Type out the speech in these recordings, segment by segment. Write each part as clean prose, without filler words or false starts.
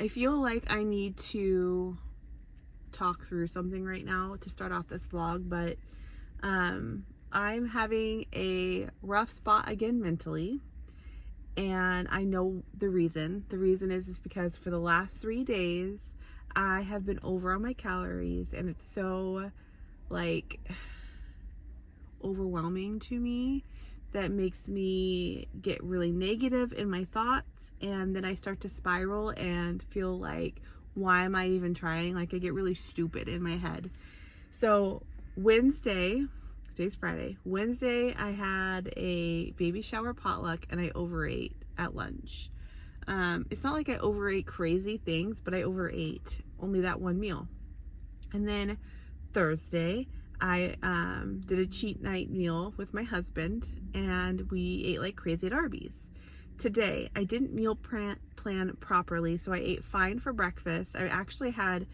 I feel like I need to talk through something right now to start off this vlog, but I'm having a rough spot again mentally, and I know the reason. The reason is because for the last 3 days I have been over on my calories, and it's so like overwhelming to me that makes me get really negative in my thoughts, and then I start to spiral and feel like, why am I even trying? Like, I get really stupid in my head. So Wednesday, today's Friday, Wednesday I had a baby shower potluck and I overate at lunch. It's not like I overate crazy things, but I overate only that one meal. And then Thursday I did a cheat night meal with my husband, and we ate like crazy at Arby's. Today I didn't meal plan properly, so I ate fine for breakfast. I actually had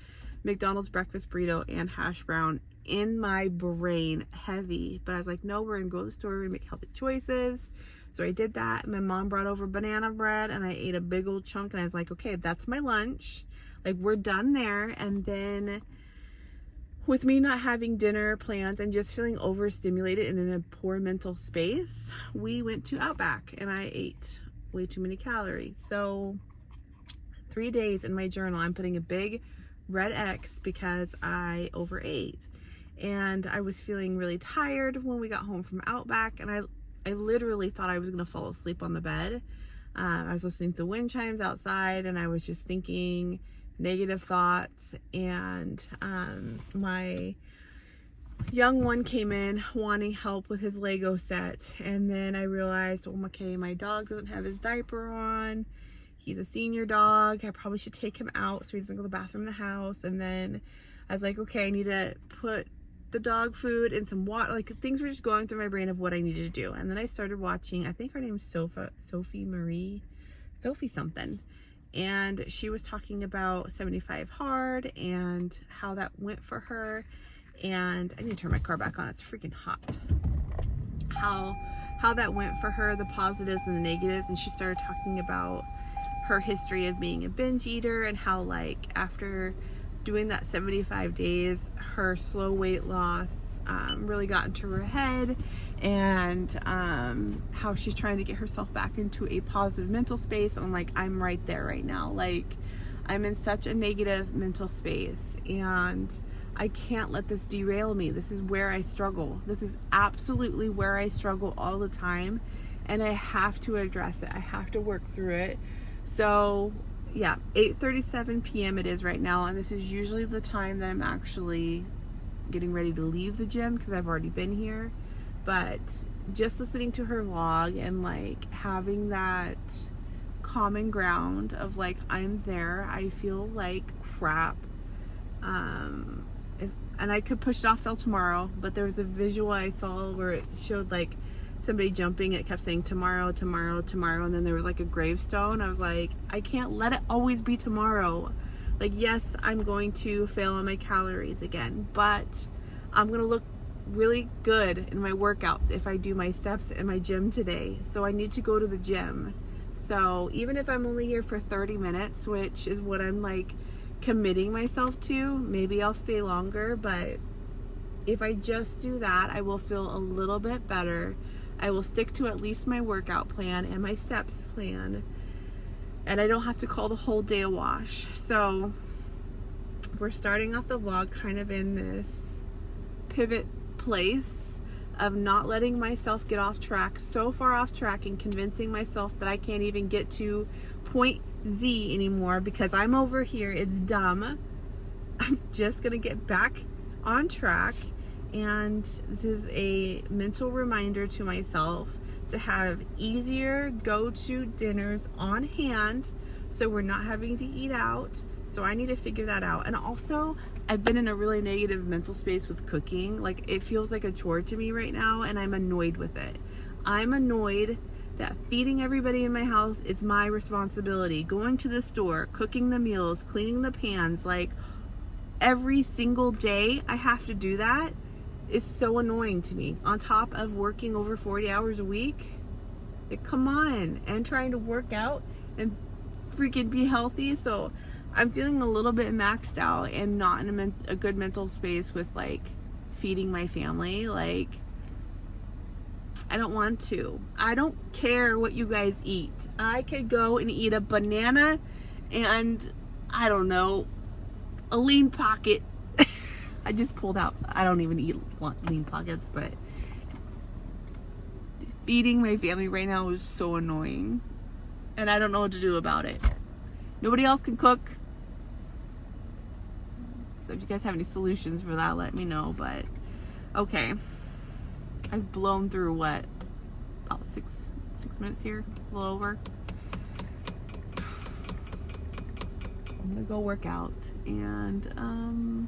McDonald's breakfast burrito and hash brown in my brain, heavy, but I was like, no, we're gonna go to the store, we're gonna make healthy choices. So I did that. My mom brought over banana bread and I ate a big old chunk, and I was like, okay, that's my lunch, like we're done there. And then with me not having dinner plans and just feeling overstimulated and in a poor mental space, we went to Outback and I ate way too many calories. So 3 days in my journal, I'm putting a big red X because I overate. And I was feeling really tired when we got home from Outback, and I literally thought I was gonna fall asleep on the bed. I was listening to the wind chimes outside, and I was just thinking negative thoughts. And my young one came in wanting help with his Lego set, and then I realized, oh, okay, my dog doesn't have his diaper on. He's a senior dog. I probably should take him out so he doesn't go to the bathroom in the house. And then I was like, okay, I need to put the dog food and some water. Like, things were just going through my brain of what I needed to do. And then I started watching, I think her name's Sophie something, and she was talking about 75 hard and how that went for her. And I need to turn my car back on, it's freaking hot. How that went for her, the positives and the negatives. And she started talking about her history of being a binge eater, and how, like, after doing that 75 days, her slow weight loss really got into her head, and how she's trying to get herself back into a positive mental space. And I'm like, I'm right there right now. Like, I'm in such a negative mental space, and I can't let this derail me. This is where I struggle. This is absolutely where I struggle all the time, and I have to address it. I have to work through it. So yeah, 8:37 p.m. it is right now, and this is usually the time that I'm actually getting ready to leave the gym because I've already been here. But just listening to her vlog and like having that common ground of like, I'm there, I feel like crap. And I could push it off till tomorrow, but there was a visual I saw where it showed like somebody jumping. It kept saying tomorrow, tomorrow, tomorrow, and then there was like a gravestone. I was like, I can't let it always be tomorrow. Like, yes, I'm going to fail on my calories again, but I'm gonna look really good in my workouts if I do my steps in my gym today. So I need to go to the gym. So even if I'm only here for 30 minutes, which is what I'm like committing myself to, maybe I'll stay longer, but if I just do that, I will feel a little bit better. I will stick to at least my workout plan and my steps plan, and I don't have to call the whole day a wash. So we're starting off the vlog kind of in this pivot place of not letting myself get off track, so far off track, and convincing myself that I can't even get to point Z anymore because I'm over here. It's dumb. I'm just gonna get back on track. And this is a mental reminder to myself to have easier go-to dinners on hand so we're not having to eat out. So I need to figure that out. And also, I've been in a really negative mental space with cooking. Like, it feels like a chore to me right now, and I'm annoyed with it. I'm annoyed that feeding everybody in my house is my responsibility. Going to the store, cooking the meals, cleaning the pans, like every single day I have to do that. Is so annoying to me, on top of working over 40 hours a week. Like, come on. And trying to work out and freaking be healthy. So I'm feeling a little bit maxed out and not in a good mental space with like feeding my family. Like, I don't want to. I don't care what you guys eat. I could go and eat a banana and, I don't know, a Lean Pocket. I just pulled out, I don't even eat Lean Pockets, but feeding my family right now is so annoying. And I don't know what to do about it. Nobody else can cook. So if you guys have any solutions for that, let me know. But, okay. I've blown through what? About six minutes here? A little over. I'm gonna go work out and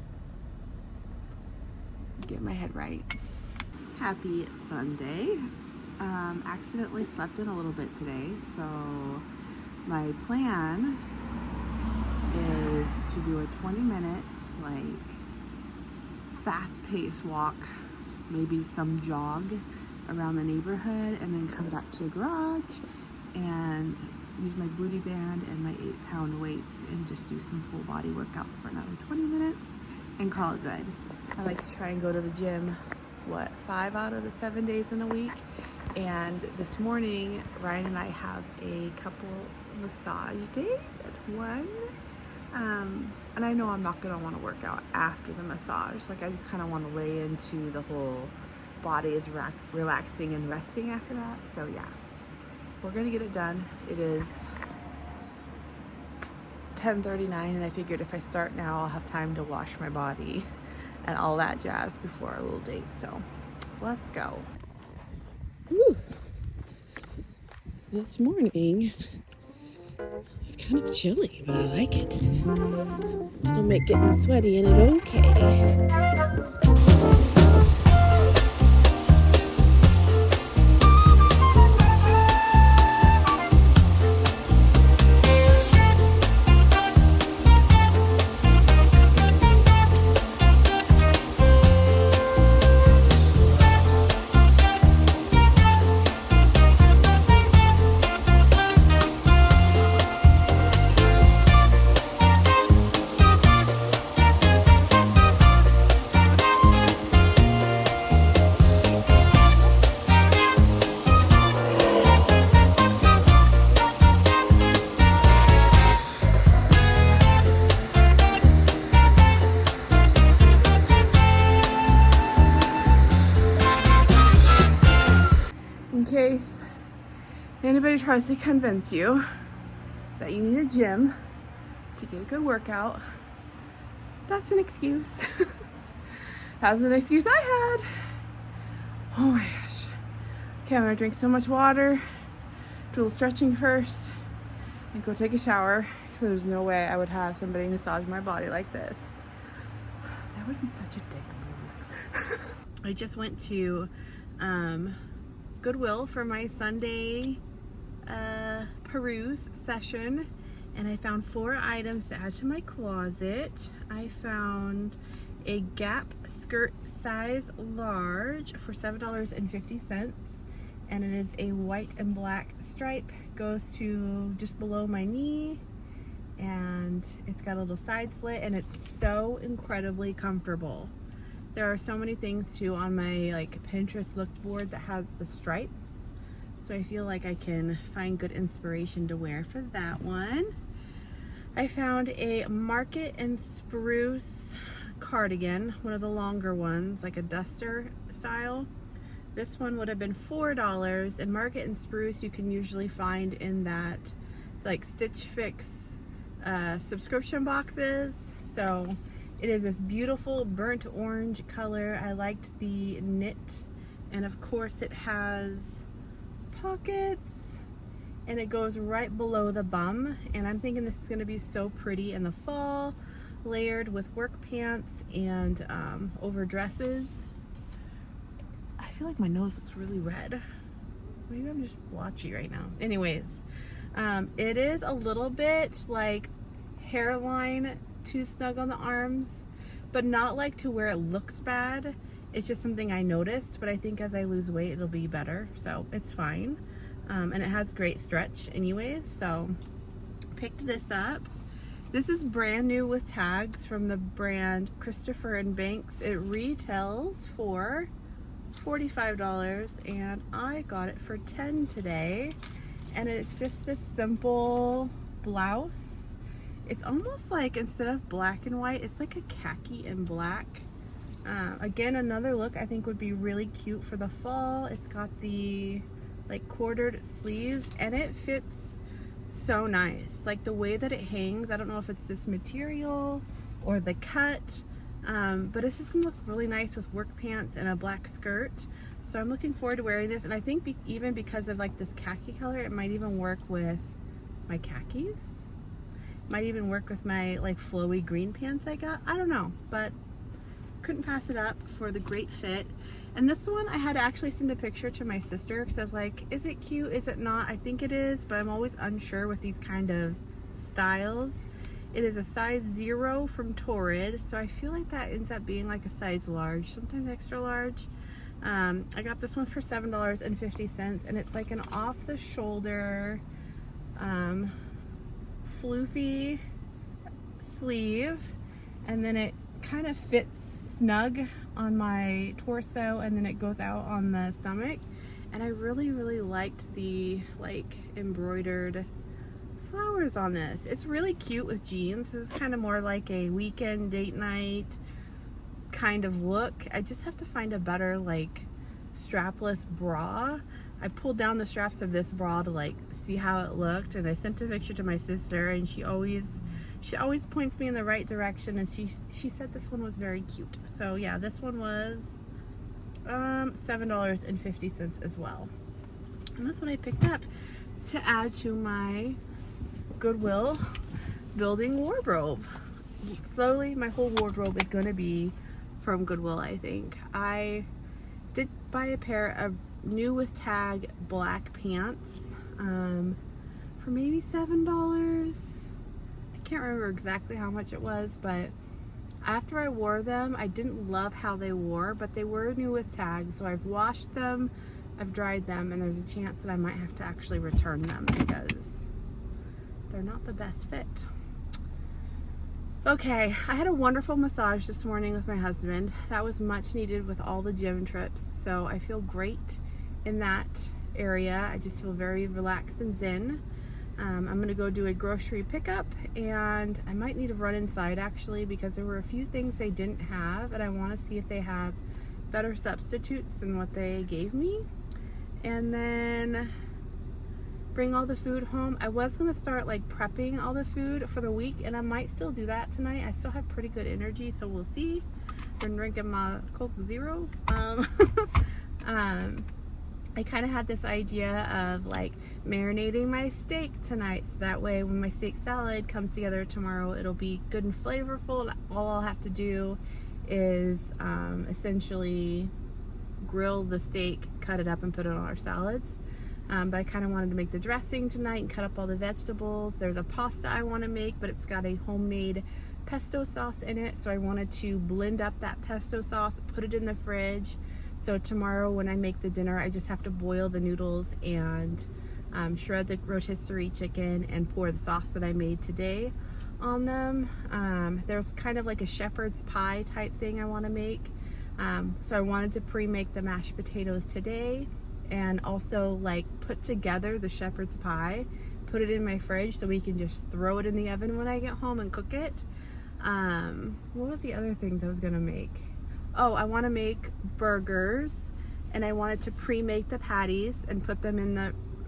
get my head right. Happy Sunday. Accidentally slept in a little bit today, so my plan is to do a 20-minute like fast-paced walk, maybe some jog around the neighborhood, and then come back to the garage and use my booty band and my 8-pound weights and just do some full body workouts for another 20 minutes and call it good. I like to try and go to the gym, 5 out of the 7 days in a week. And this morning, Ryan and I have a couple massage dates at 1. And I know I'm not gonna want to work out after the massage. Like, I just kind of want to lay into the whole body is relaxing and resting after that. So yeah, we're gonna get it done. It is 10:39, and I figured if I start now, I'll have time to wash my body and all that jazz before our little date. So let's go. Woo. This morning it's kind of chilly, but I like it. It'll make getting sweaty in it okay. In case anybody tries to convince you that you need a gym to get a good workout, that's an excuse. That's an excuse I had. Oh my gosh. Okay, I'm gonna drink so much water, do a little stretching first, and go take a shower. There's no way I would have somebody massage my body like this. That would be such a dick move. I just went to Goodwill for my Sunday peruse session, and I found 4 items to add to my closet. I found a Gap skirt size large for $7.50, and it is a white and black stripe, goes to just below my knee, and it's got a little side slit, and it's so incredibly comfortable. There are so many things too on my like Pinterest look board that has the stripes, so I feel like I can find good inspiration to wear for that one. I found a Market and Spruce cardigan, one of the longer ones, like a duster style. This one would have been $4, and Market and Spruce you can usually find in that like Stitch Fix subscription boxes. So it is this beautiful burnt orange color. I liked the knit, and of course it has pockets, and it goes right below the bum, and I'm thinking this is going to be so pretty in the fall, layered with work pants and over dresses. I feel like my nose looks really red. Maybe I'm just blotchy right now. Anyways, it is a little bit like hairline too snug on the arms, but not like to where it looks bad. It's just something I noticed, but I think as I lose weight it'll be better, so it's fine. And it has great stretch anyways, so picked this up. This is brand new with tags from the brand Christopher and Banks. It retails for $45 and I got it for $10 today. And it's just this simple blouse. It's almost like, instead of black and white, it's like a khaki and black. Again, another look I think would be really cute for the fall. It's got the like quartered sleeves and it fits so nice. Like the way that it hangs, I don't know if it's this material or the cut, but it's just gonna look really nice with work pants and a black skirt. So I'm looking forward to wearing this, and I think even because of like this khaki color, it might even work with my khakis. Might even work with my like flowy green pants I got. I don't know, but couldn't pass it up for the great fit. And this one I had to actually send a picture to my sister because I was like, is it cute? Is it not? I think it is, but I'm always unsure with these kind of styles. It is a size 0 from Torrid, so I feel like that ends up being like a size large, sometimes extra large. I got this one for $7.50 and it's like an off the shoulder floofy sleeve, and then it kind of fits snug on my torso and then it goes out on the stomach. And I really liked the like embroidered flowers on this. It's really cute with jeans. This is kind of more like a weekend date night kind of look. I just have to find a better like strapless bra. I pulled down the straps of this bra to like see how it looked, and I sent a picture to my sister, and she always points me in the right direction, and she said this one was very cute. So yeah, this one was $7.50 as well. And that's what I picked up to add to my Goodwill building wardrobe. Slowly my whole wardrobe is going to be from Goodwill, I think. I did buy a pair of new with tag black pants for maybe $7. I can't remember exactly how much it was, but after I wore them, I didn't love how they wore, but they were new with tags, so I've washed them, I've dried them, and there's a chance that I might have to actually return them because they're not the best fit. Okay, I had a wonderful massage this morning with my husband. That was much needed with all the gym trips, so I feel great in that area. I just feel very relaxed and zen. I'm gonna go do a grocery pickup, and I might need to run inside actually because there were a few things they didn't have, and I want to see if they have better substitutes than what they gave me, and then bring all the food home. I was gonna start like prepping all the food for the week, and I might still do that tonight. I still have pretty good energy, so we'll see. Been drinking my Coke Zero. I kind of had this idea of like marinating my steak tonight, so that way when my steak salad comes together tomorrow, it'll be good and flavorful. All I'll have to do is essentially grill the steak, cut it up, and put it on our salads. But I kind of wanted to make the dressing tonight and cut up all the vegetables. There's a pasta I want to make, but it's got a homemade pesto sauce in it, so I wanted to blend up that pesto sauce, put it in the fridge. So tomorrow when I make the dinner, I just have to boil the noodles and shred the rotisserie chicken and pour the sauce that I made today on them. There's kind of like a shepherd's pie type thing I want to make. So I wanted to pre-make the mashed potatoes today and also like put together the shepherd's pie, put it in my fridge so we can just throw it in the oven when I get home and cook it. What was the other things I was gonna make? Oh, I want to make burgers, and I wanted to pre-make the patties and put them in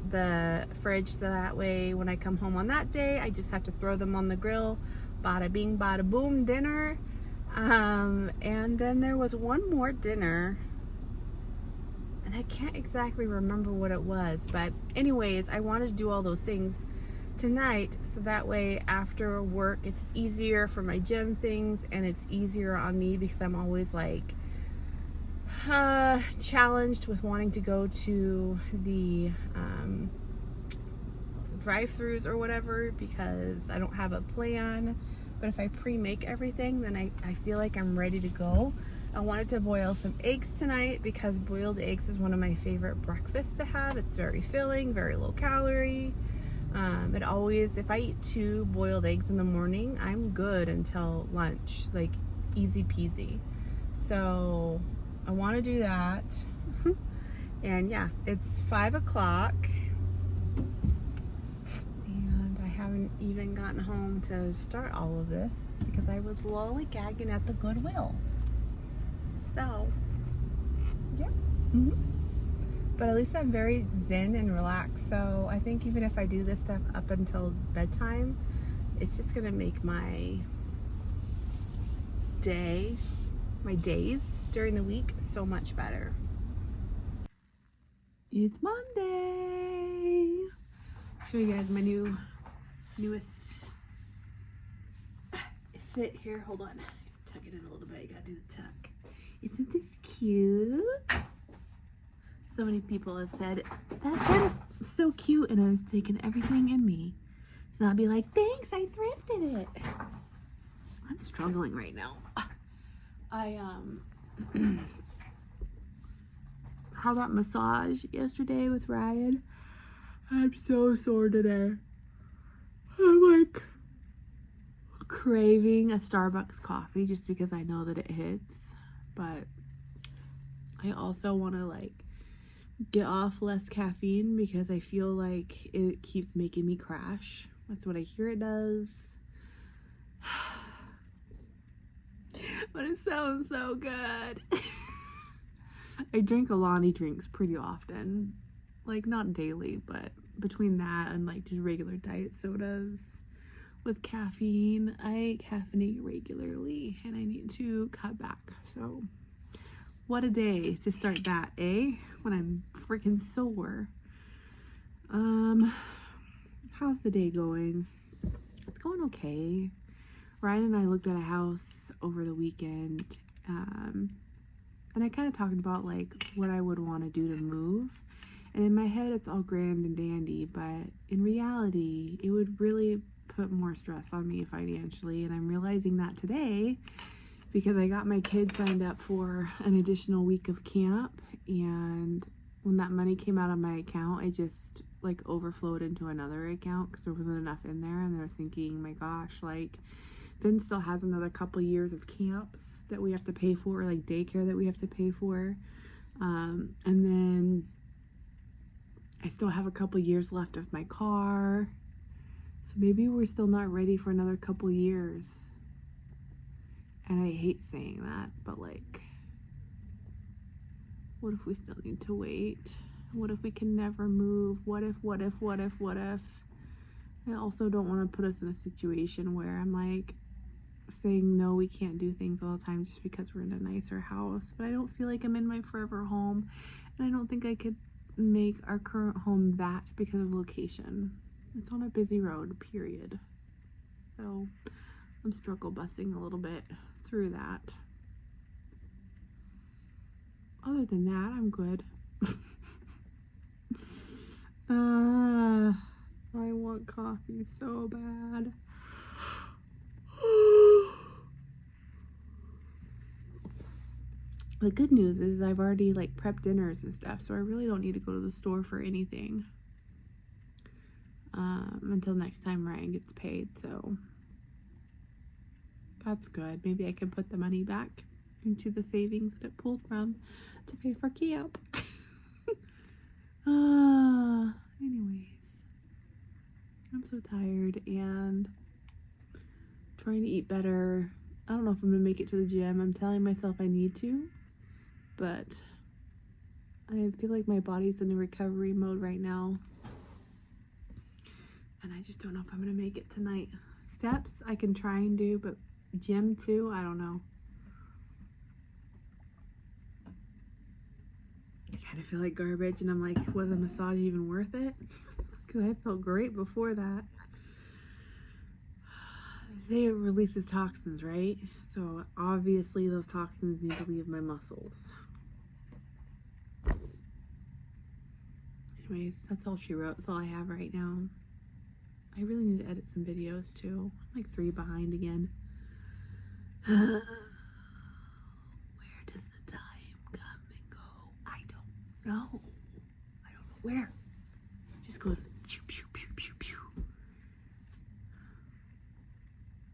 the fridge so that way when I come home on that day, I just have to throw them on the grill. Bada bing, bada boom, dinner. And then there was one more dinner, and I can't exactly remember what it was, but anyways, I wanted to do all those things tonight so that way after work it's easier for my gym things, and it's easier on me because I'm always like challenged with wanting to go to the drive-throughs or whatever because I don't have a plan. But if I pre-make everything, then I feel like I'm ready to go. I wanted to boil some eggs tonight because boiled eggs is one of my favorite breakfasts to have. It's very filling, very low calorie. It always, if I eat 2 boiled eggs in the morning, I'm good until lunch, like easy peasy. So I want to do that. And yeah, it's 5 o'clock and I haven't even gotten home to start all of this because I was lollygagging at the Goodwill. So yeah. But at least I'm very zen and relaxed. So I think even if I do this stuff up until bedtime, it's just gonna make my days during the week so much better. It's Monday. Show you guys my newest fit here. Hold on, tuck it in a little bit. You gotta do the tuck. Isn't this cute? So many people have said that is so cute, and it has taken everything in me. So I'll be like, thanks, I thrifted it. I'm struggling right now. I had that massage yesterday with Ryan. I'm so sore today. I'm like craving a Starbucks coffee just because I know that it hits, but I also want to like get off less caffeine because I feel like it keeps making me crash. That's what I hear it does. But it sounds so good. I drink Alani drinks pretty often. Like not daily, but between that and like just regular diet sodas with caffeine, I caffeinate regularly and I need to cut back. So what a day to start that, eh? When I'm freaking sore. How's the day going? It's going okay. Ryan and I looked at a house over the weekend, and I kind of talked about like what I would want to do to move. And in my head, it's all grand and dandy, but in reality, it would really put more stress on me financially. And I'm realizing that today because I got my kids signed up for an additional week of camp, and when that money came out of my account, it just like overflowed into another account because there wasn't enough in there. And I was thinking, my gosh, like Finn still has another couple years of camps that we have to pay for, like daycare that we have to pay for, and then I still have a couple years left of my car, so maybe we're still not ready for another couple years. And I hate saying that, but like, what if we still need to wait? What if we can never move? What if? I also don't want to put us in a situation where I'm like saying no, we can't do things all the time just because we're in a nicer house. But I don't feel like I'm in my forever home, and I don't think I could make our current home that because of location. It's on a busy road, period. So I'm struggle busing a little bit through that. Other than that, I'm good. I want coffee so bad. The good news is I've already like prepped dinners and stuff, so I really don't need to go to the store for anything until next time Ryan gets paid. So that's good. Maybe I can put the money back into the savings that it pulled from to pay for camp. Anyways, I'm so tired and trying to eat better. I don't know if I'm gonna make it to the gym. I'm telling myself I need to, but I feel like my body's in a recovery mode right now, and I just don't know if I'm gonna make it tonight. Steps I can try and do, but gym too, I don't know. I kind of feel like garbage, and I'm like, was a massage even worth it? Because I felt great before that. They say it releases toxins, right? So obviously those toxins need to leave my muscles. Anyways, that's all she wrote. That's all I have right now. I really need to edit some videos too. I'm like 3 behind again. Where does the time come and go? I don't know. I don't know where. It just goes pew, pew, pew, pew, pew.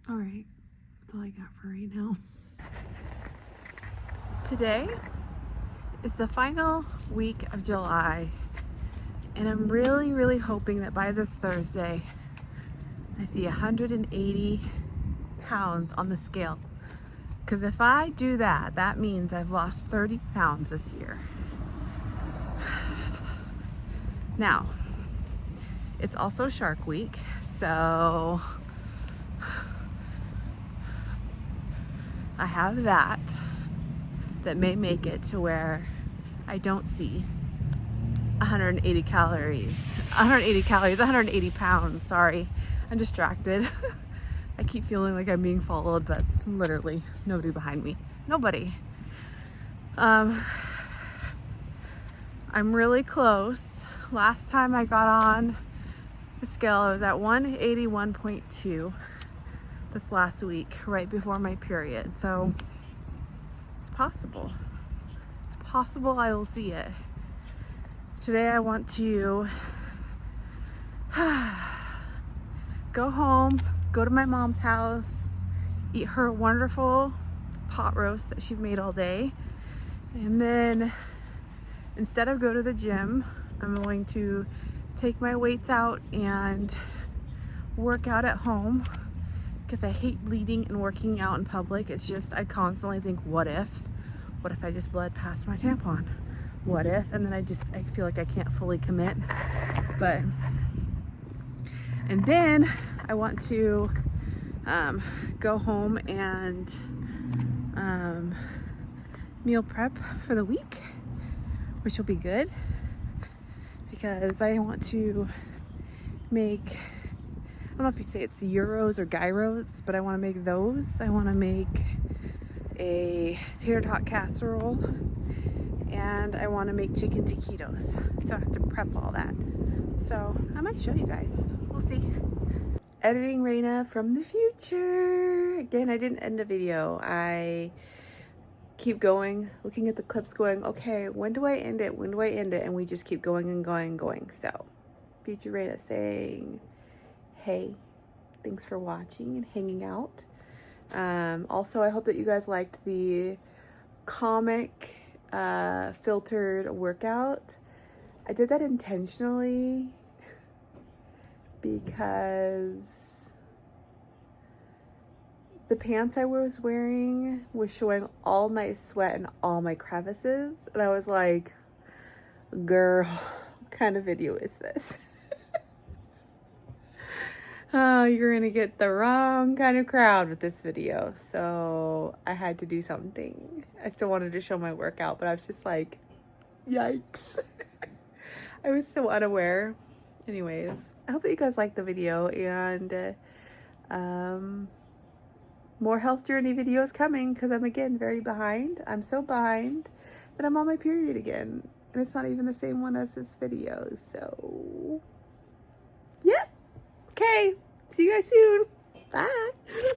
All right, that's all I got for right now. Today is the final week of July, and I'm really, really hoping that by this Thursday, I see 180 pounds on the scale. Because if I do that, that means I've lost 30 pounds this year. Now, it's also Shark Week, so I have that may make it to where I don't see 180 calories, 180 pounds, sorry. I'm distracted. I keep feeling like I'm being followed, but literally nobody behind me. Nobody. I'm really close. Last time I got on the scale, I was at 181.2 this last week, right before my period. So it's possible. It's possible I will see it. Today I want to go home, go to my mom's house, eat her wonderful pot roast that she's made all day, and then instead of go to the gym, I'm going to take my weights out and work out at home, because I hate bleeding and working out in public. It's just, I constantly think, what if I just bled past my tampon? What if? And then I feel like I can't fully commit. But, and then I want to go home and meal prep for the week, which will be good, because I want to make, I don't know if you say it's gyros or gyros, but I want to make those. I want to make a tater tot casserole, and I want to make chicken taquitos. So I have to prep all that. So I might show you guys. We'll see. Editing Raina from the future. Again, I didn't end the video. I keep going, looking at the clips going, okay, when do I end it? When do I end it? And we just keep going and going and going. So, future Raina saying, hey, thanks for watching and hanging out. Also, I hope that you guys liked the comic filtered workout. I did that intentionally because the pants I was wearing was showing all my sweat and all my crevices. And I was like, girl, what kind of video is this? Oh, you're gonna get the wrong kind of crowd with this video. So I had to do something. I still wanted to show my workout, but I was just like, yikes. I was so unaware. Anyways, I hope that you guys liked the video, and more health journey videos coming, because I'm again very behind. I'm so behind that I'm on my period again, and it's not even the same one as this video. So, yep. Okay. See you guys soon. Bye.